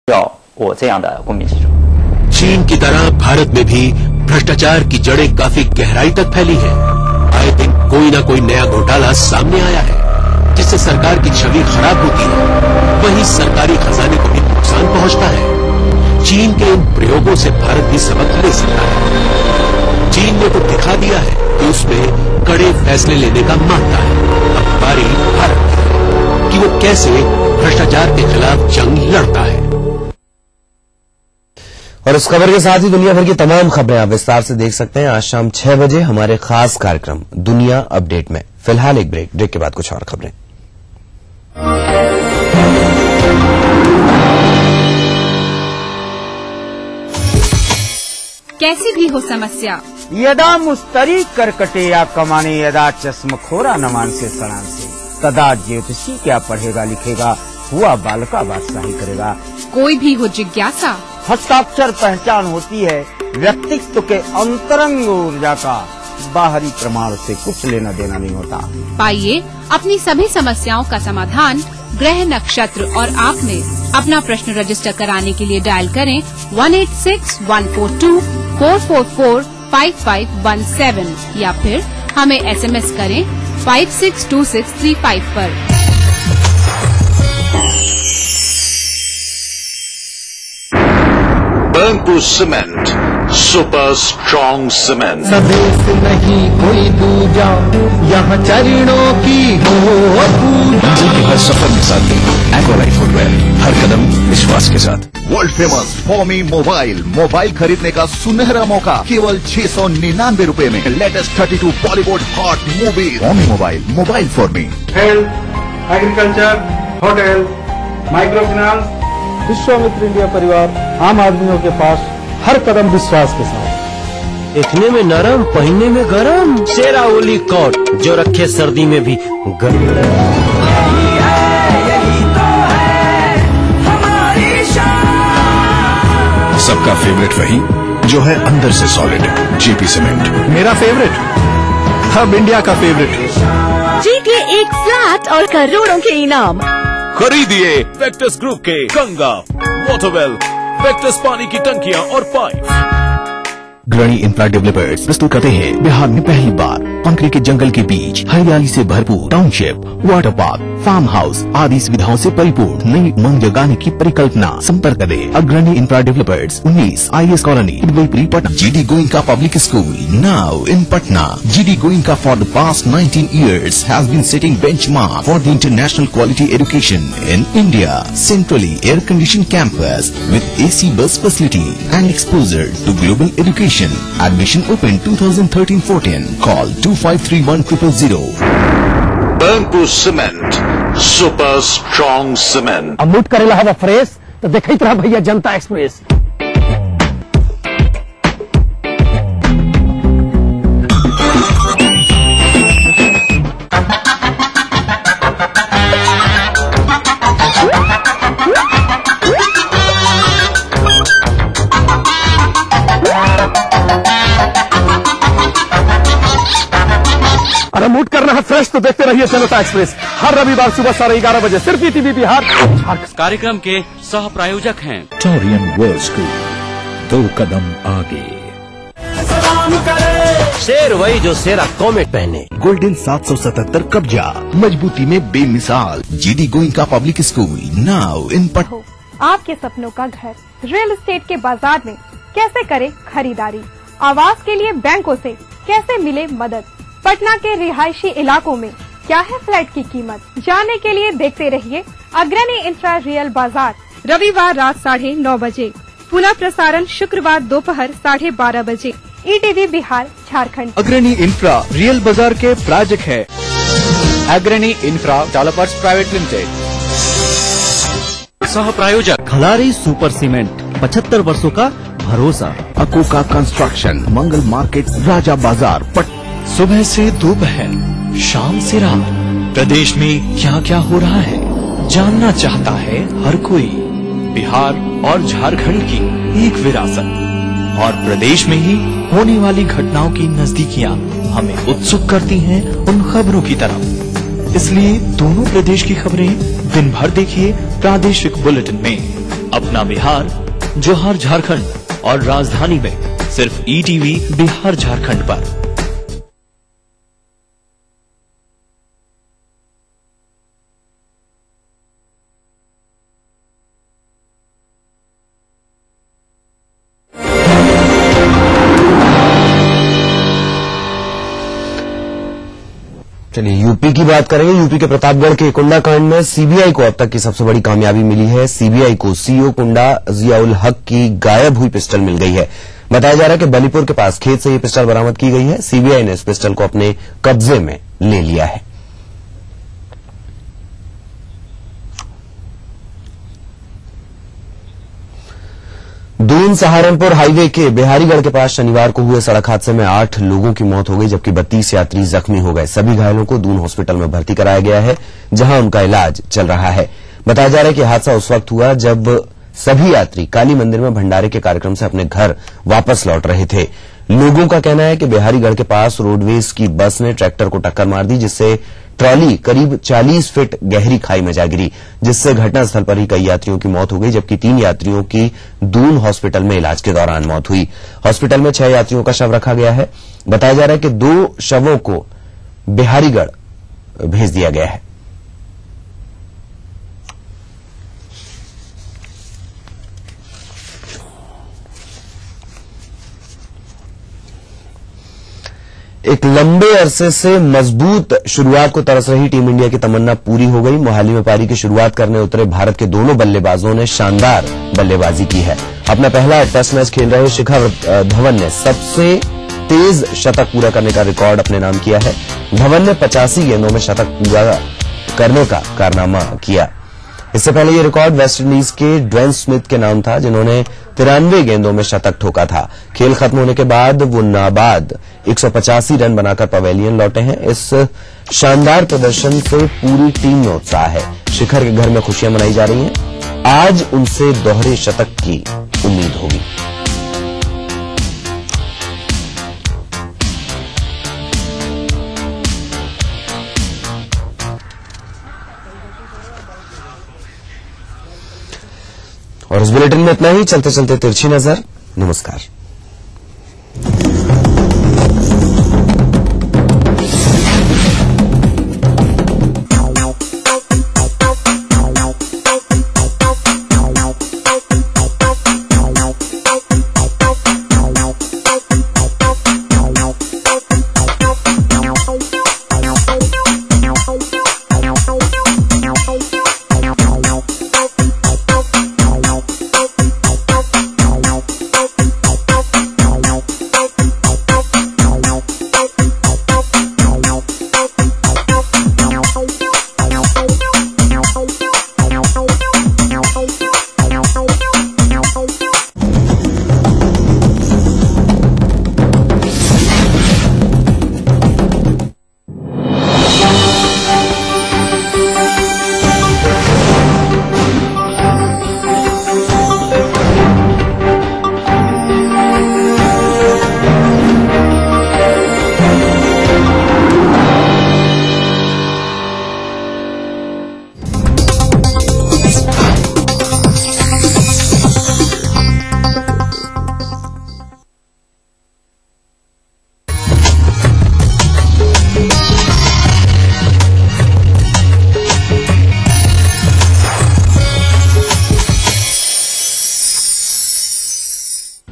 我这样的公民记者。 चीन की तरह भारत में भी भ्रष्टाचार की जड़ें काफी गहराई तक फैली है। आए दिन कोई ना कोई नया घोटाला सामने आया है जिससे सरकार की छवि खराब होती है, वहीं सरकारी खजाने को भी नुकसान पहुंचता है। चीन के इन प्रयोगों से भारत भी सबक ले सकता है। चीन ने तो दिखा दिया है कि उसमें कड़े फैसले लेने का मानता है। अब बारी भारत की है कि वो कैसे भ्रष्टाचार के खिलाफ जंग लड़ता है। और इस खबर के साथ ही दुनिया भर की तमाम खबरें आप विस्तार से देख सकते हैं आज शाम 6 बजे हमारे खास कार्यक्रम दुनिया अपडेट में। फिलहाल एक ब्रेक के बाद कुछ और खबरें। कैसी भी हो समस्या, यदा मुस्तरी करकटे या कमाने, यदा चश्मखोरा नमान से सड़ान से, तदा ज्योतिषी क्या पढ़ेगा लिखेगा, हुआ बालका बादशाही करेगा। कोई भी हो जिज्ञासा, हस्ताक्षर पहचान होती है व्यक्तित्व के अंतरंग ऊर्जा का, बाहरी प्रमाण से कुछ लेना देना नहीं होता। पाइए अपनी सभी समस्याओं का समाधान ग्रह नक्षत्र और आप में। अपना प्रश्न रजिस्टर कराने के लिए डायल करें 186142444517 या फिर हमें SMS करें 562635 पर। Burnpur cement, super strong cement. स्वदेश नहीं कोई दूजा, यहाँ चरणों की हो पूजा। मंजिल के हर सफर में साथ दें एक्वालाइट फुटवेयर, हर कदम विश्वास के साथ। वर्ल्ड फेमस फॉमी मोबाइल खरीदने का सुनहरा मौका केवल 699 रुपए में। Latest 32 Bollywood hot movie. Foamy mobile for me. Health, agriculture, hotel, micro finance. Vishwamitra India परिवार आम आदमियों के पास हर कदम विश्वास के साथ। देखने में नरम, पहनने में गरम। शेरावली कोट जो रखे सर्दी में भी गर्म। यही तो है हमारी शान। सबका फेवरेट वही जो है अंदर से सॉलिड। जेपी सीमेंट मेरा फेवरेट, अब इंडिया का फेवरेट। जीतिए एक फ्लैट और करोड़ों के इनाम। खरीदिए वेक्टस ग्रुप के गंगा, वाटरवेल, वेक्टस पानी की टंकियां और पाइप। अग्रणी इंफ्रा डेवलपर्स प्रस्तुत करते हैं बिहार में पहली बार कंकरी के जंगल के बीच हरियाली से भरपूर township, water park, farmhouse आदि सुविधाओं से परिपूर्ण नई उमंग जगाने की परिकल्पना। संपर्क करें अग्रणी infra developers 19 IS colony Udaipuri Patna. GD Goenka Public School now in Patna. GD Goenka for the past 19 years has been setting benchmark for the international quality education in India. Centrally air-conditioned campus with AC bus facility and exposure to global education. Admission open 2013-14. Call 2531-000. Burnpur cement, super strong cement. अब mood करेला हवा fresh तो देखते रहा भैया जनता express. अरे mood करना है फ्रेश तो देखते रहिए जनता एक्सप्रेस हर रविवार सुबह 11:30 बजे सिर्फ ईटीवी बिहार। कार्यक्रम के सह प्रायोजक हैं टोरियन वर्ल्ड स्कूल, 2 कदम आगे। शेर वही जो शेरा कॉमेट पहने। गोल्डन 777 कब्जा, मजबूती में बेमिसाल। GD Goenka Public School now in Patna। आपके सपनों का घर रियल एस्टेट के बाजार में कैसे करें खरीदारी, आवास के लिए बैंकों से कैसे मिले मदद, पटना के रिहायशी इलाकों में क्या है फ्लैट की कीमत, जानने के लिए देखते रहिए अग्रणी इंफ्रा रियल बाजार। रविवार रात 9:30 बजे, पुनः प्रसारण शुक्रवार दोपहर 12:30 बजे। ईटीवी बिहार झारखंड। अग्रणी इंफ्रा रियल बाजार के प्रायोजक है अग्रणी इंफ्रा डेवलपर्स प्राइवेट लिमिटेड। सह प्रायोजक खलारी सुपर सीमेंट, 75 वर्षों का भरोसा। अकोका कंस्ट्रक्शन, मंगल मार्केट, राजा बाजार, पटना। सुबह से दोपहर, शाम से रात, प्रदेश में क्या क्या हो रहा है जानना चाहता है हर कोई। बिहार और झारखंड की एक विरासत और प्रदेश में ही होने वाली घटनाओं की नजदीकियां हमें उत्सुक करती हैं उन खबरों की तरफ। इसलिए दोनों प्रदेश की खबरें दिन भर देखिए प्रादेशिक बुलेटिन में। अपना बिहार, जोहार झारखंड और राजधानी में सिर्फ ईटीवी बिहार झारखंड पर। चलिए यूपी की बात करेंगे। यूपी के प्रतापगढ़ के कुंडा कांड में सीबीआई को अब तक की सबसे बड़ी कामयाबी मिली है। सीबीआई को सीईओ कुंडा जियाउल हक की गायब हुई पिस्टल मिल गई है। बताया जा रहा है कि बलीपुर के पास खेत से ये पिस्टल बरामद की गई है। सीबीआई ने इस पिस्टल को अपने कब्जे में ले लिया है। दून सहारनपुर हाईवे के बिहारीगढ़ के पास शनिवार को हुए सड़क हादसे में 8 लोगों की मौत हो गई, जबकि 32 यात्री जख्मी हो गए। सभी घायलों को दून हॉस्पिटल में भर्ती कराया गया है, जहां उनका इलाज चल रहा है। बताया जा रहा है कि हादसा उस वक्त हुआ जब सभी यात्री काली मंदिर में भंडारे के कार्यक्रम से अपने घर वापस लौट रहे थे। लोगों का कहना है कि बिहारीगढ़ के पास रोडवेज की बस ने ट्रैक्टर को टक्कर मार दी, जिससे ट्रॉली करीब 40 फीट गहरी खाई में जा गिरी, जिससे घटनास्थल पर ही कई यात्रियों की मौत हो गई, जबकि 3 यात्रियों की दून हॉस्पिटल में इलाज के दौरान मौत हुई। हॉस्पिटल में 6 यात्रियों का शव रखा गया है। बताया जा रहा है कि 2 शवों को बिहारीगढ़ भेज दिया गया है। एक लंबे अरसे से मजबूत शुरुआत को तरस रही टीम इंडिया की तमन्ना पूरी हो गई। मोहाली में पारी की शुरुआत करने उतरे भारत के दोनों बल्लेबाजों ने शानदार बल्लेबाजी की है। अपना पहला टेस्ट मैच खेल रहे शिखर धवन ने सबसे तेज शतक पूरा करने का रिकॉर्ड अपने नाम किया है। धवन ने 85 गेंदों में शतक पूरा करने का कारनामा किया। इससे पहले यह रिकॉर्ड वेस्टइंडीज के ड्वेन स्मिथ के नाम था, जिन्होंने 93 गेंदों में शतक ठोका था। खेल खत्म होने के बाद वो नाबाद 185 रन बनाकर पवेलियन लौटे हैं। इस शानदार प्रदर्शन से पूरी टीम में उत्साह है। शिखर के घर में खुशियां मनाई जा रही हैं। आज उनसे दोहरे शतक की उम्मीद होगी। और इस बुलेटिन में इतना ही। चलते चलते तिरछी नजर। नमस्कार।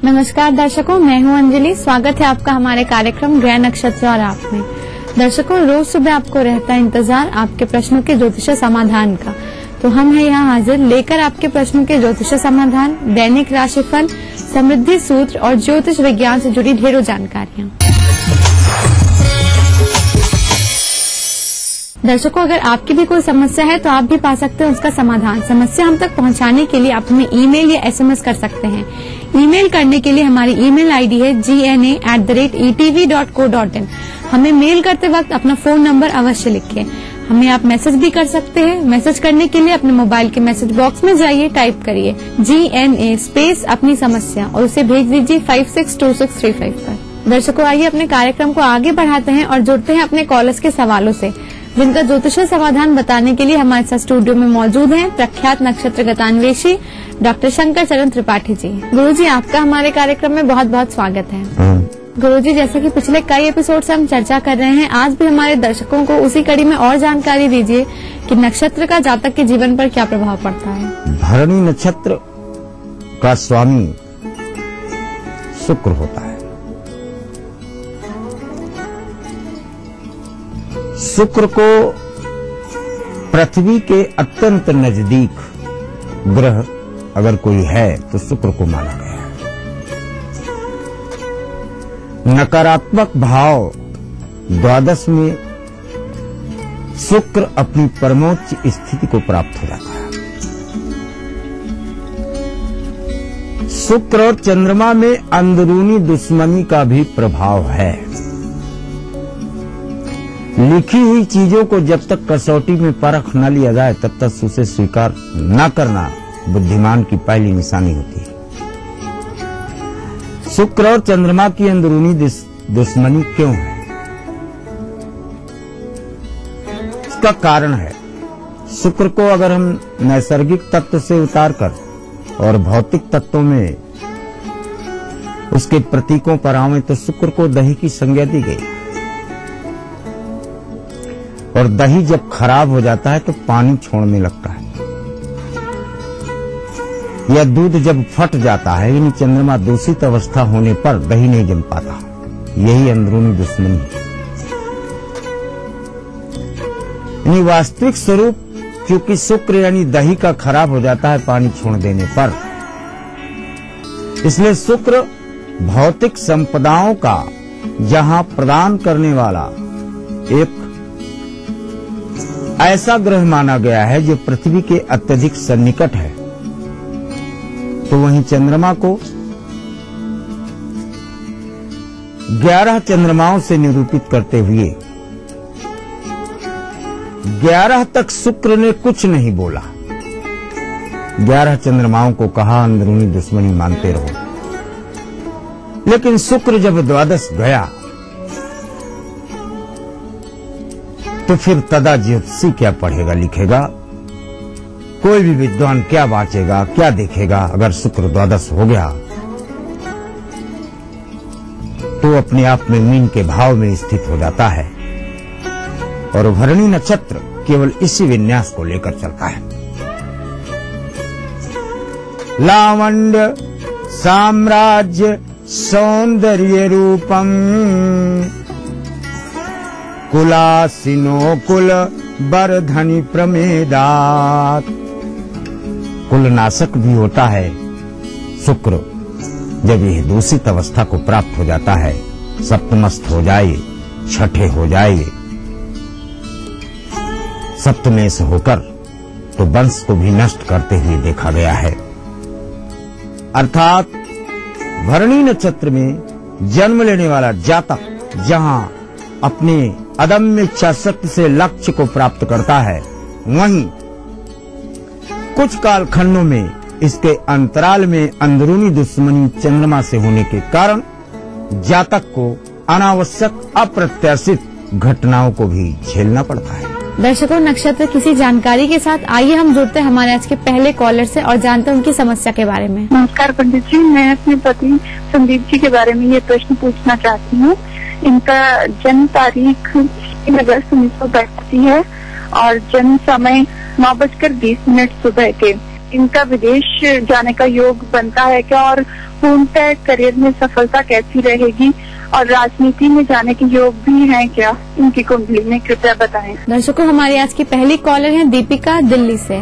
नमस्कार दर्शकों, मैं हूं अंजलि। स्वागत है आपका हमारे कार्यक्रम ग्रह नक्षत्र और आप में। दर्शकों, रोज सुबह आपको रहता है इंतजार आपके प्रश्नों के ज्योतिष समाधान का। तो हम हैं यहाँ हाजिर लेकर आपके प्रश्नों के ज्योतिष समाधान, दैनिक राशिफल, समृद्धि सूत्र और ज्योतिष विज्ञान से जुड़ी ढेरों जानकारियाँ। दर्शकों, अगर आपकी भी कोई समस्या है तो आप भी पा सकते हैं उसका समाधान। समस्या हम तक पहुंचाने के लिए आप हमें ईमेल या एसएमएस कर सकते हैं। ईमेल करने के लिए हमारी ईमेल आईडी है gna@etv.co.in। हमें मेल करते वक्त अपना फोन नंबर अवश्य लिखें। हमें आप मैसेज भी कर सकते हैं। मैसेज करने के लिए अपने मोबाइल के मैसेज बॉक्स में जाइए, टाइप करिए GNA स्पेस अपनी समस्या और उसे भेज दीजिए 562635 पर। दर्शकों, आइए अपने कार्यक्रम को आगे बढ़ाते हैं और जुड़ते हैं अपने कॉलर्स के सवालों से। जिनका ज्योतिषीय समाधान बताने के लिए हमारे साथ स्टूडियो में मौजूद हैं प्रख्यात नक्षत्र गतान्वेषी डॉक्टर शंकर चरण त्रिपाठी जी। गुरुजी, आपका हमारे कार्यक्रम में बहुत बहुत स्वागत है। गुरुजी, जैसे कि पिछले कई एपिसोड से हम चर्चा कर रहे हैं, आज भी हमारे दर्शकों को उसी कड़ी में और जानकारी दीजिए कि नक्षत्र का जातक के जीवन पर क्या प्रभाव पड़ता है। भरणी नक्षत्र का स्वामी शुक्र होता है। शुक्र को पृथ्वी के अत्यंत नजदीक ग्रह अगर कोई है तो शुक्र को माना गया है। नकारात्मक भाव द्वादश में शुक्र अपनी परमोच्च स्थिति को प्राप्त हो जाता है। शुक्र और चंद्रमा में अंदरूनी दुश्मनी का भी प्रभाव है। लिखी हुई चीजों को जब तक कसौटी में परख न लिया जाए तब तक उसे स्वीकार न करना बुद्धिमान की पहली निशानी होती है। शुक्र और चंद्रमा की अंदरूनी दुश्मनी क्यों है? इसका कारण है, शुक्र को अगर हम नैसर्गिक तत्व से उतारकर और भौतिक तत्वों में उसके प्रतीकों पर आवे तो शुक्र को दही की संज्ञा दी गई। और दही जब खराब हो जाता है तो पानी छोड़ने लगता है, या दूध जब फट जाता है, यानी चंद्रमा दूषित अवस्था होने पर दही नहीं जम पाता। यही अंदरूनी दुश्मनी है। यानी वास्तविक स्वरूप क्योंकि शुक्र यानी दही का खराब हो जाता है पानी छोड़ देने पर, इसलिए शुक्र भौतिक संपदाओं का जहां प्रदान करने वाला एक ऐसा ग्रह माना गया है जो पृथ्वी के अत्यधिक सन्निकट है, तो वहीं चंद्रमा को 11 चंद्रमाओं से निरूपित करते हुए 11 तक शुक्र ने कुछ नहीं बोला। 11 चंद्रमाओं को कहा अंदरूनी दुश्मनी मानते रहो। लेकिन शुक्र जब द्वादश गया तो फिर तदा ज्योतिषी क्या पढ़ेगा लिखेगा, कोई भी विद्वान क्या बांचेगा क्या देखेगा। अगर शुक्र द्वादश हो गया तो अपने आप में मीन के भाव में स्थित हो जाता है। और भरणी नक्षत्र केवल इसी विन्यास को लेकर चलता है। लावण्य साम्राज्य सौंदर्य रूपम कुलासिनो कुल बरधनि प्रमेदात। कुलनाशक भी होता है शुक्र जब यह दूषित अवस्था को प्राप्त हो जाता है, सप्तमस्त हो जाए, छठे हो जाए, सप्तमेश होकर तो वंश को भी नष्ट करते हुए देखा गया है। अर्थात भरणी नक्षत्र में जन्म लेने वाला जातक जहां अपने अदम्य इच्छा शक्ति से लक्ष्य को प्राप्त करता है, वहीं कुछ कालखंडों में इसके अंतराल में अंदरूनी दुश्मनी चंद्रमा से होने के कारण जातक को अनावश्यक अप्रत्याशित घटनाओं को भी झेलना पड़ता है। दर्शकों, नक्षत्र किसी जानकारी के साथ आइए हम जुड़ते हैं हमारे आज के पहले कॉलर से और जानते हैं उनकी समस्या के बारे में। नमस्कार पंडित जी, मैं अपने पति संदीप जी के बारे में ये प्रश्न पूछना चाहती हूँ। इनका जन्म तारीख 3 अगस्त 1982 है और जन्म समय 9:20 सुबह के। इनका विदेश जाने का योग बनता है क्या, और पूर्णतः करियर में सफलता कैसी रहेगी, और राजनीति में जाने के योग भी हैं क्या इनकी कुंडली में, कृपया बताएं। दर्शकों, हमारी आज की पहली कॉलर है दीपिका दिल्ली से।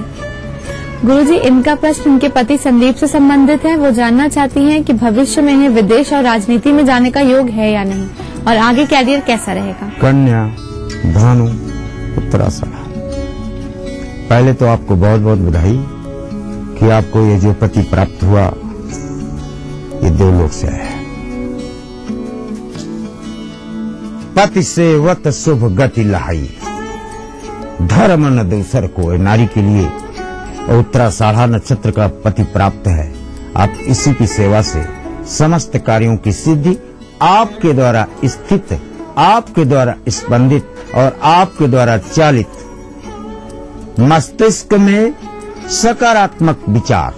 गुरुजी, इनका प्रश्न उनके पति संदीप से संबंधित है। वो जानना चाहती हैं कि भविष्य में इन्हें विदेश और राजनीति में जाने का योग है या नहीं, और आगे कैरियर कैसा रहेगा। कन्या, धनु, उत्तराषाढ़। पहले तो आपको बहुत बहुत बधाई कि आपको ये जो पति प्राप्त हुआ ये 2 लोक से आया है। पति सेवत शुभ गति लहाई, धर्म न दूसर को। नारी के लिए उत्तराषाढ़ नक्षत्र का पति प्राप्त है। आप इसी की सेवा से समस्त कार्यों की सिद्धि आपके द्वारा स्थित आपके द्वारा स्पंदित और आपके द्वारा चालित मस्तिष्क में सकारात्मक विचार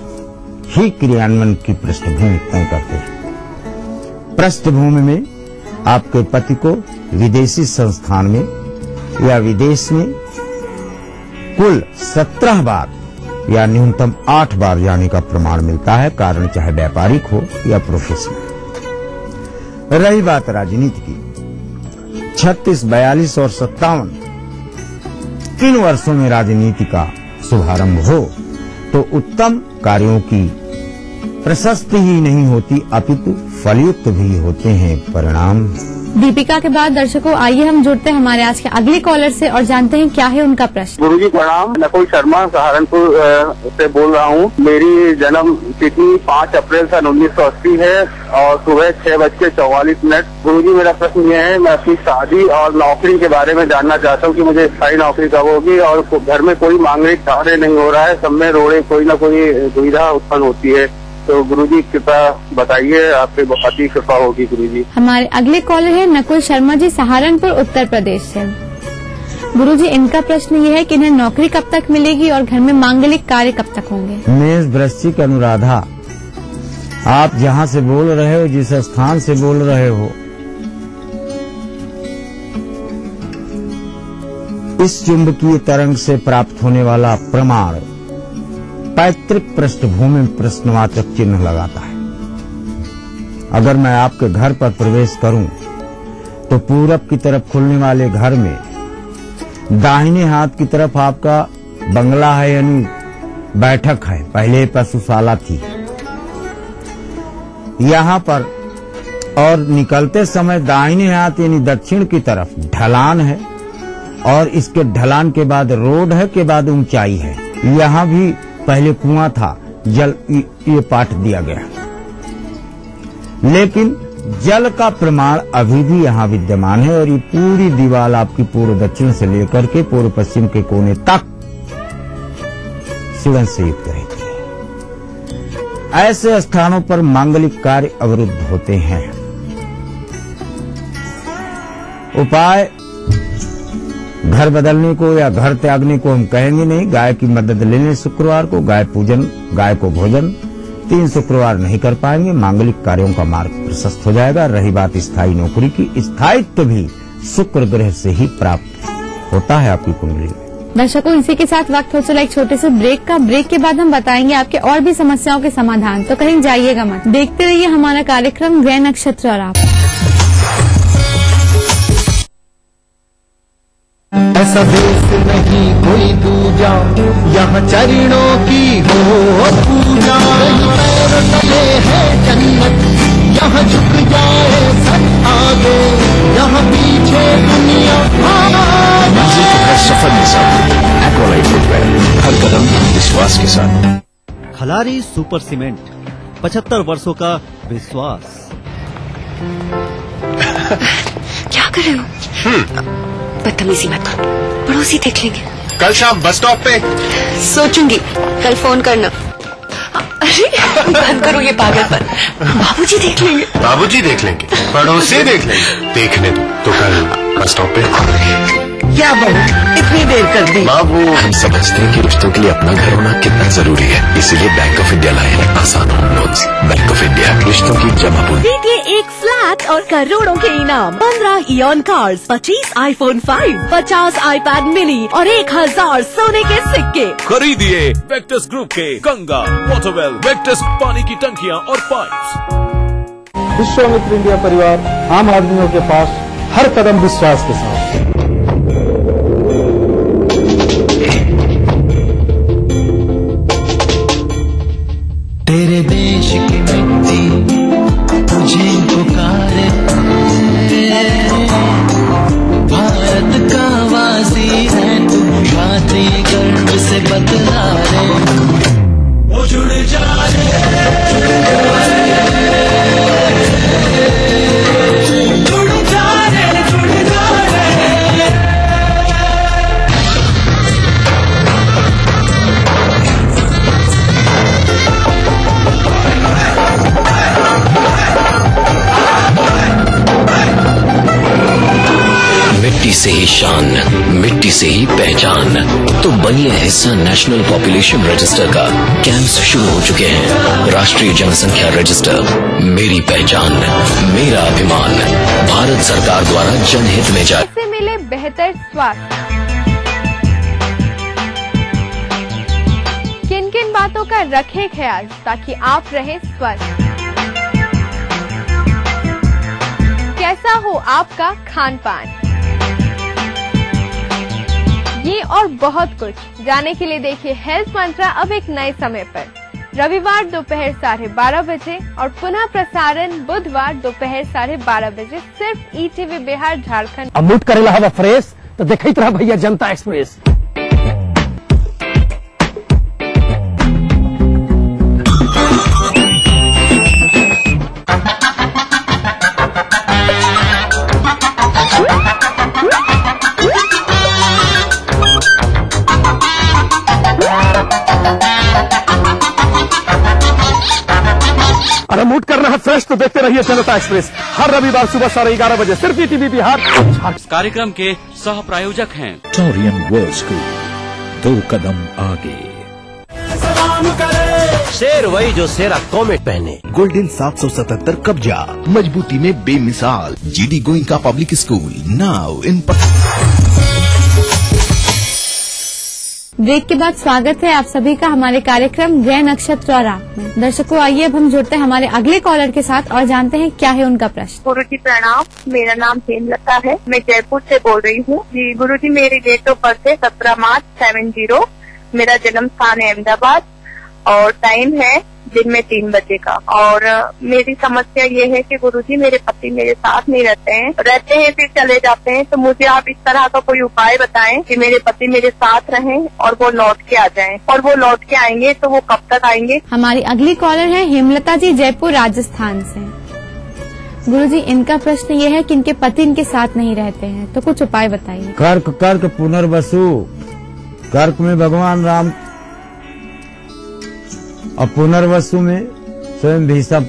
ही क्रियान्वयन की पृष्ठभूमि तय करते हैं। पृष्ठभूमि में आपके पति को विदेशी संस्थान में या विदेश में कुल 17 बार या न्यूनतम 8 बार जाने का प्रमाण मिलता है, कारण चाहे व्यापारिक हो या प्रोफेशनल। रही बात राजनीति की, 36, 42 और 57 3 वर्षों में राजनीति का शुभारंभ हो तो उत्तम कार्यों की प्रशस्ति ही नहीं होती अपितु फलयुक्त भी होते हैं परिणाम। दीपिका के बाद दर्शकों आइए हम जुड़ते हैं हमारे आज के अगले कॉलर से और जानते हैं क्या है उनका प्रश्न। गुरुजी प्रणाम, नकुल शर्मा सहारनपुर से बोल रहा हूँ। मेरी जन्म तिथि 5 अप्रैल सन 1980 है और सुबह 6:44। गुरुजी मेरा प्रश्न ये है, मैं अपनी शादी और नौकरी के बारे में जानना चाहता हूँ कि मुझे स्थायी नौकरी कब होगी और घर में कोई मांगलिक कार्य नहीं हो रहा है, सब में रोड़े कोई न कोई दुविधा उत्पन्न होती है, तो गुरुजी कृपा बताइए, आपके बहुत ही कृपा होगी गुरुजी। हमारे अगले कॉलर है नकुल शर्मा जी सहारनपुर उत्तर प्रदेश से। गुरुजी इनका प्रश्न ये है कि इन्हें नौकरी कब तक मिलेगी और घर में मांगलिक कार्य कब तक होंगे। मेष वृश्चिक अनुराधा, आप जहाँ से बोल रहे हो, जिस स्थान से बोल रहे हो, इस चुंबकीय तरंग से प्राप्त होने वाला प्रमाण पैतृक पृष्ठभूमि में प्रश्नवाचक चिन्ह लगाता है। अगर मैं आपके घर पर प्रवेश करूं तो पूरब की तरफ खुलने वाले घर में दाहिने हाथ की तरफ आपका बंगला है, यानी बैठक है, पहले पशुशाला थी यहाँ पर, और निकलते समय दाहिने हाथ यानी दक्षिण की तरफ ढलान है और इसके ढलान के बाद रोड है, के बाद ऊंचाई है। यहाँ भी पहले कुआं था, जल ये पाठ दिया गया, लेकिन जल का प्रमाण अभी भी यहाँ विद्यमान है और ये पूरी दीवार आपकी पूर्व दक्षिण से लेकर के पूर्व पश्चिम के कोने तक सुगंध से युक्त रहती है। ऐसे स्थानों पर मांगलिक कार्य अवरुद्ध होते हैं। उपाय घर बदलने को या घर त्यागने को हम कहेंगे नहीं, गाय की मदद लेने शुक्रवार को, गाय पूजन, गाय को भोजन 3 शुक्रवार नहीं कर पाएंगे, मांगलिक कार्यों का मार्ग प्रशस्त हो जाएगा। रही बात स्थायी नौकरी की, स्थायित्व भी शुक्र ग्रह से ही प्राप्त होता है आपकी कुंडली में। दर्शकों इसी के साथ वक्त हो चला एक छोटे से ब्रेक का। ब्रेक के बाद हम बताएंगे आपके और भी समस्याओं के समाधान, तो कहीं जाइएगा मत, देखते रहिए हमारा कार्यक्रम ग्रह नक्षत्र और आप। ऐसा देश नहीं कोई दूजा, यहाँ चरणों की हो पूजा। पैर तले है जन्नत, यहाँ झुक जाए सब आगे, यहाँ पीछे दुनिया हर सफर में साथ एक्वालाइट फुटवेयर, हर कदम विश्वास के साथ। खलारी सुपर सीमेंट, 75 वर्षों का विश्वास। क्या कर रहे हो? बदतमीजी मत करो, पड़ोसी देख लेंगे। कल शाम बस स्टॉप पे सोचूंगी, कल फोन करना। अरे बंद करो ये पागलपन, बाबूजी देख लेंगे। बाबूजी देख लेंगे, पड़ोसी देख लेंगे, देखने दो तो कल बस स्टॉप पे। क्या बहू इतनी देर कर दी? बाबू, हम समझते हैं कि रिश्तों के लिए अपना घर होना कितना जरूरी है, इसीलिए बैंक ऑफ इंडिया लाए हैं आसान home loans. Bank of India, रिश्तों की जमा पूंजी। देखिए एक फ्लैट और करोड़ों के इनाम, 15 ion cars, 25 iPhone 5, 50 iPad mini और 1000 सोने के सिक्के खरीदिए वेक्टस ग्रुप के गंगा, वाटरवेल, वेक्टस पानी की टंकियां और पाइप्स। विश्वामित्र इंडिया परिवार आम आदमियों के पास हर कदम विश्वास के साथ। तेरे देश की मिट्टी तुझे पुकारे, भारत का वासी है तू, मातृ गर्भ से बदला रे, वो जुड़ जा रे, जुड़ जा रे, जुड़ जा रे, जुड़ जा रे। से ही शान, मिट्टी से ही पहचान। तो बनिए हिस्सा नेशनल पॉपुलेशन रजिस्टर का। कैंप्स शुरू हो चुके हैं। राष्ट्रीय जनसंख्या रजिस्टर, मेरी पहचान, मेरा अभिमान। भारत सरकार द्वारा जनहित में जारी। कैसे मिले बेहतर स्वास्थ्य? किन किन बातों का रखें ख्याल ताकि आप रहें स्वस्थ? कैसा हो आपका खान पान? ये और बहुत कुछ जानने के लिए देखिए हेल्थ मंत्रा अब एक नए समय पर, रविवार दोपहर 12:30 बजे और पुनः प्रसारण बुधवार दोपहर 12:30 बजे, सिर्फ ETV बिहार झारखंड। अब मूड करेला हवा फ्रेश तो देखते रहा भैया जनता एक्सप्रेस। अरे मूड करना है फ्रेश तो देखते रहिए जनता एक्सप्रेस, हर रविवार सुबह 11:30 बजे, सिर्फ ETV बिहार। कार्यक्रम के सह प्रायोजक हैं टोरियन वर्ल्ड स्कूल, 2 कदम आगे। शेर वही जो शेरा कॉमेट पहने। गोल्डन 777 कब्जा, मजबूती में बेमिसाल। GD Goenka public school now in. Break के बाद स्वागत है आप सभी का हमारे कार्यक्रम ग्रह नक्षत्र और आप में। दर्शकों, आइए अब हम जुड़ते हैं हमारे अगले कॉलर के साथ और जानते हैं क्या है उनका प्रश्न। गुरुजी प्रणाम, मेरा नाम हेमलता है, मैं जयपुर से बोल रही हूँ। जी गुरुजी, मेरी डेट ऑफ बर्थ है 17 मार्च 70। मेरा जन्म स्थान है अहमदाबाद और टाइम है दिन में 3 बजे का। और मेरी समस्या ये है कि गुरुजी मेरे पति मेरे साथ नहीं रहते हैं फिर चले जाते हैं। तो मुझे आप इस तरह का कोई उपाय बताएं कि मेरे पति मेरे साथ रहें और वो लौट के आ जाएं। और वो लौट के आएंगे तो वो कब तक आएंगे? हमारी अगली कॉलर है हेमलता जी, जयपुर राजस्थान से। गुरुजी, इनका प्रश्न ये है कि इनके पति इनके साथ नहीं रहते हैं, तो कुछ उपाय बताइए। कर्क पुनर्वसु, कर्क में भगवान राम और पुनर्वसु में स्वयं भीष्म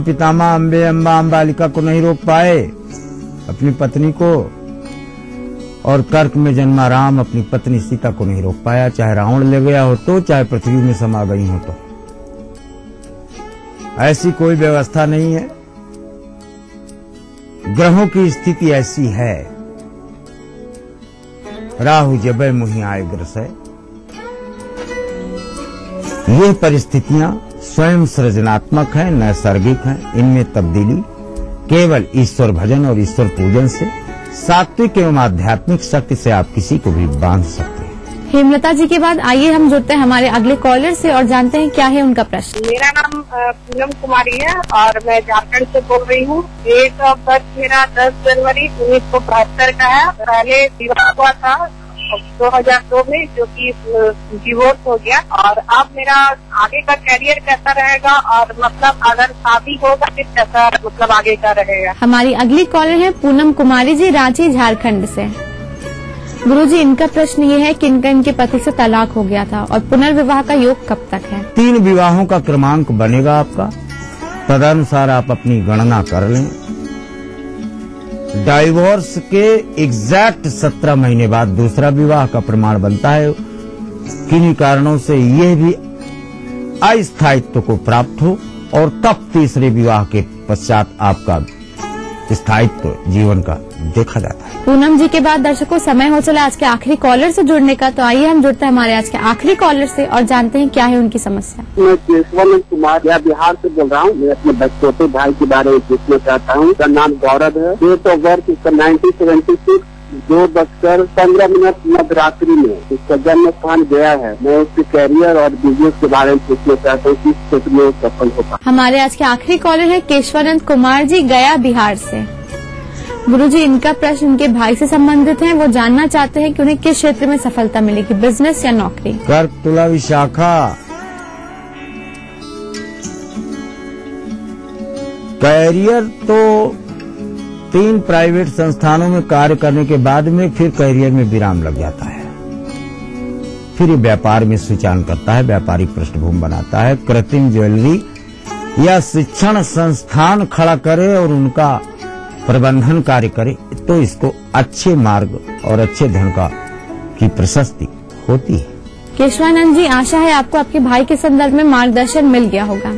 पितामह अम्बा अम्बालिका को नहीं रोक पाए, अपनी पत्नी को। और कर्क में जन्मा राम अपनी पत्नी सीता को नहीं रोक पाया, चाहे रावण ले गया हो तो, चाहे पृथ्वी में समा गई हो तो। ऐसी कोई व्यवस्था नहीं है, ग्रहों की स्थिति ऐसी है। राहु जबै मुहि आए ग्रसय। ये परिस्थितियां स्वयं सृजनात्मक हैं, नैसर्गिक हैं। इनमें तब्दीली केवल ईश्वर भजन और ईश्वर पूजन से, सात्विक एवं आध्यात्मिक शक्ति से आप किसी को भी बांध सकते हैं। हेमलता जी के बाद आइए हम जुड़ते हैं हमारे अगले कॉलर से और जानते हैं क्या है उनका प्रश्न। मेरा नाम पूनम कुमारी है और मैं झारखंड से बोल रही हूँ। डेट ऑफ बर्थ मेरा 10 जनवरी 1972 का है। पहले विवाह हुआ था 2002 में, जो कि डिवोर्स हो गया। और अब मेरा आगे का करियर कैसा रहेगा और मतलब अगर शादी होगा फिर कैसा मतलब आगे का रहेगा? हमारी अगली कॉलर है पूनम कुमारी जी, रांची झारखंड से। गुरुजी, इनका प्रश्न ये है कि इनके पति से तलाक हो गया था और पुनर्विवाह का योग कब तक है? 3 विवाहों का क्रमांक बनेगा आपका, तदनुसार आप अपनी गणना कर लें। डाइवोर्स के एग्जैक्ट 17 महीने बाद दूसरा विवाह का प्रमाण बनता है। किन्हीं कारणों से यह भी अस्थायित्व को प्राप्त हो और तब तीसरे विवाह के पश्चात आपका स्थायित्व जीवन का देखा जाता है। पूनम जी के बाद दर्शकों समय हो चला आज के आखिरी कॉलर से जुड़ने का, तो आइए हम जुड़ते हैं हमारे आज के आखिरी कॉलर से और जानते हैं क्या है उनकी समस्या। मैं केशवानंद कुमार या बिहार से बोल रहा हूँ। मैं अपने छोटे भाई के बारे में पूछना चाहता हूँ। उसका नाम गौरव है। डेट ऑफ बर्थ इसका 1976, 2:15 मध्यरात्रि में इसका जन्म स्थान गया है। मैं उसके कैरियर और बिजनेस के बारे में पूछना चाहता हूँ, किस क्षेत्र में सफल होगा। हमारे आज के आखिरी कॉलर है केशवानंद कुमार जी, गया बिहार से। गुरुजी, इनका प्रश्न उनके भाई से संबंधित है। वो जानना चाहते हैं कि उन्हें किस क्षेत्र में सफलता मिलेगी, बिजनेस या नौकरी। कर्क तुला विशाखा, कैरियर तो 3 प्राइवेट संस्थानों में कार्य करने के बाद में फिर कैरियर में विराम लग जाता है। फिर ये व्यापार में स्विचान करता है, व्यापारिक पृष्ठभूमि बनाता है। कृत्रिम ज्वेलरी या शिक्षण संस्थान खड़ा करे और उनका प्रबंधन कार्य करे तो इसको अच्छे मार्ग और अच्छे धन की प्रशस्ति होती है। केशवानंद जी, आशा है आपको आपके भाई के संदर्भ में मार्गदर्शन मिल गया होगा।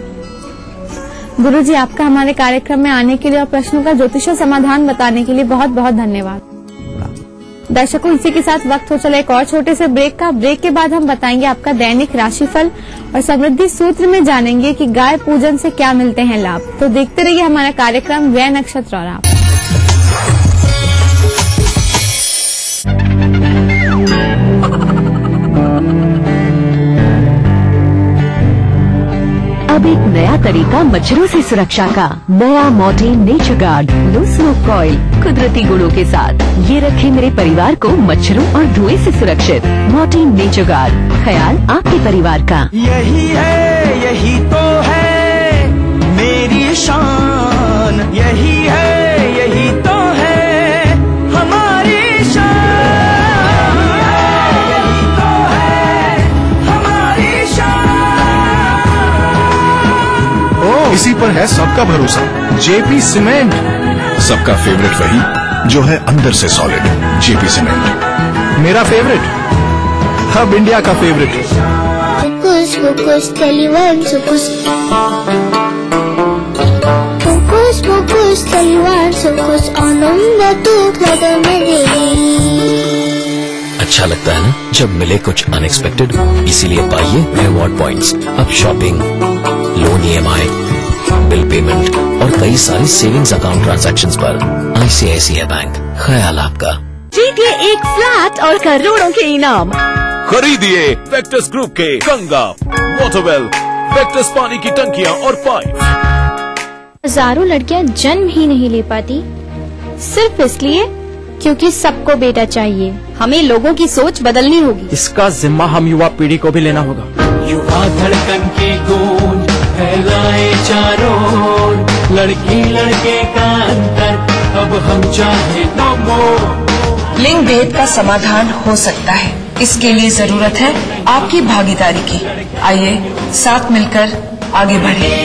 गुरुजी, आपका हमारे कार्यक्रम में आने के लिए और प्रश्नों का ज्योतिषीय समाधान बताने के लिए बहुत बहुत धन्यवाद। दर्शकों, इसी के साथ वक्त हो चला एक और छोटे से ब्रेक का। ब्रेक के बाद हम बताएंगे आपका दैनिक राशिफल और समृद्धि सूत्र में जानेंगे कि गाय पूजन से क्या मिलते हैं लाभ। तो देखते रहिए हमारा कार्यक्रम ग्रह नक्षत्र और आप। अब एक नया तरीका मच्छरों से सुरक्षा का। नया Morton nature guard low smoke coil कुदरती गुणों के साथ ये रखे मेरे परिवार को मच्छरों और धुएं से सुरक्षित। मॉर्टिन नेचर गार्ड, ख्याल आपके परिवार का। यही है, यही तो है मेरी शान, यही है, यही तो है हमारी शान, यही तो है हमारी शान। इसी पर है सबका भरोसा, जेपी सीमेंट। सबका फेवरेट वही जो है अंदर से सॉलिड, जेपी सीमेंट। मेरा फेवरेट, अब इंडिया का favourite. Focus, focus, Taliban, focus. Focus, focus, Taliban, focus. आनंद तो खत्म अच्छा लगता है ना जब मिले कुछ अनएक्सपेक्टेड, इसीलिए पाइए रिवॉर्ड पॉइंट्स। अब shopping, loan EMI, bill payment और कई सारी सेविंग्स अकाउंट ट्रांजैक्शंस पर ICICI बैंक, ख्याल आपका। जीतिए एक फ्लैट और करोड़ों के इनाम। खरीदिए वेक्टस ग्रुप के गंगा, वॉटरवेल, वेक्टस पानी की टंकियां और पाइप। हजारों लड़कियां जन्म ही नहीं ले पाती सिर्फ इसलिए क्योंकि सबको बेटा चाहिए। हमें लोगों की सोच बदलनी होगी। इसका जिम्मा हम युवा पीढ़ी को भी लेना होगा। युवा धड़कन की गूंज फैलाए चारों ओर, लड़की लड़के का अंतर अब हम चाहे नो मोर। लिंग भेद का समाधान हो सकता है, इसके लिए जरूरत है आपकी भागीदारी की। आइए साथ मिलकर आगे बढ़ें।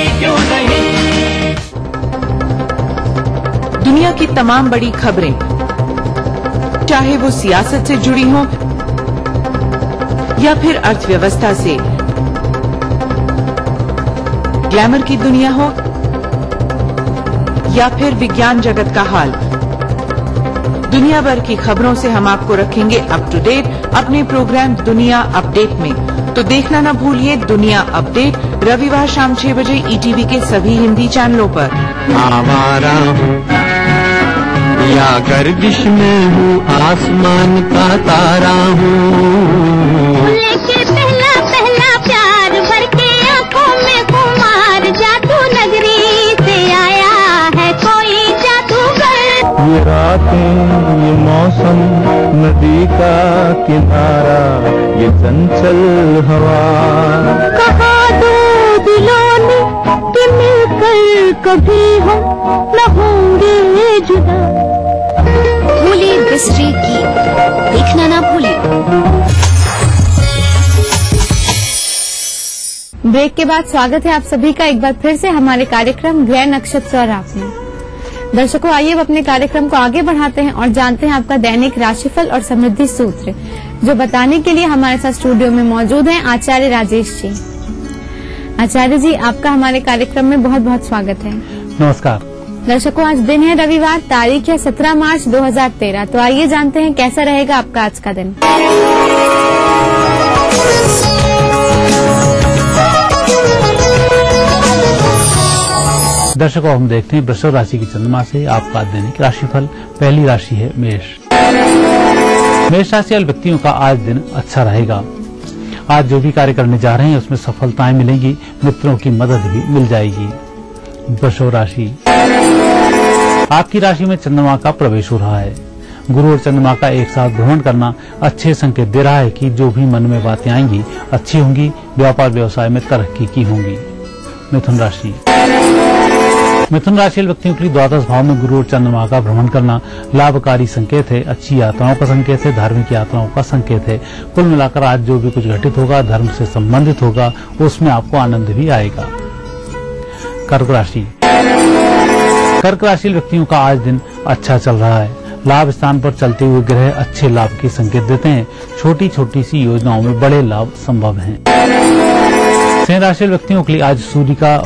दुनिया की तमाम बड़ी खबरें, चाहे वो सियासत से जुड़ी हो या फिर अर्थव्यवस्था से, ग्लैमर की दुनिया हो या फिर विज्ञान जगत का हाल, दुनिया भर की खबरों से हम आपको रखेंगे अप टू डेट अपने प्रोग्राम दुनिया अपडेट में। तो देखना न भूलिए दुनिया अपडेट, रविवार शाम 6 बजे ETV के सभी हिंदी चैनलों पर। आवारा हूँ या गर्दिश में हूँ, आसमान का तारा हूँ। लेके पहला पहला प्यार भर के आंखों में कुमार, जादू नगरी से आया है कोई जादूगर। ये रातें, ये मौसम, नदी का किनारा, ये चंचल हवा। कहा दो दिलों ने कि मिलकर कभी हम न होंगे जुदा। भूली बिसरी की देखना ना भूलिए। ब्रेक के बाद स्वागत है आप सभी का एक बार फिर से हमारे कार्यक्रम ग्रह नक्षत्र और आप में। दर्शकों, आइए अब अपने कार्यक्रम को आगे बढ़ाते हैं और जानते हैं आपका दैनिक राशिफल और समृद्धि सूत्र, जो बताने के लिए हमारे साथ स्टूडियो में मौजूद हैं आचार्य राजेश जी। आचार्य जी, आपका हमारे कार्यक्रम में बहुत बहुत स्वागत है। नमस्कार दर्शकों, आज दिन है रविवार, तारीख है 17 मार्च 2013। तो आइए जानते हैं कैसा रहेगा आपका आज का दिन। दर्शकों, हम देखते हैं वृषभ राशि की चंद्रमा से आपका दैनिक राशिफल। पहली राशि है मेष। मेष राशि वाले व्यक्तियों का आज दिन अच्छा रहेगा। आज जो भी कार्य करने जा रहे हैं उसमें सफलताएं मिलेंगी, मित्रों की मदद भी मिल जाएगी। वृषभ राशि, आपकी राशि में चंद्रमा का प्रवेश हो रहा है। गुरु और चंद्रमा का एक साथ भ्रमण करना अच्छे संकेत दे रहा है कि जो भी मन में बातें आएंगी अच्छी होंगी, व्यापार व्यवसाय में तरक्की की होंगी। मिथुन राशि, मिथुन राशि व्यक्तियों के लिए द्वादश भाव में गुरु और चंद्रमा का भ्रमण करना लाभकारी संकेत है, अच्छी यात्राओं का संकेत है, धार्मिक यात्राओं का संकेत है। कुल मिलाकर आज जो भी कुछ घटित होगा धर्म से संबंधित होगा, उसमें आपको आनंद भी आएगा। कर्क राशि, कर्क राशि व्यक्तियों का आज दिन अच्छा चल रहा है। लाभ स्थान पर चलते हुए ग्रह अच्छे लाभ के संकेत देते हैं। छोटी छोटी सी योजनाओं में बड़े लाभ संभव हैं। सिंह राशि व्यक्तियों के लिए आज सूर्य का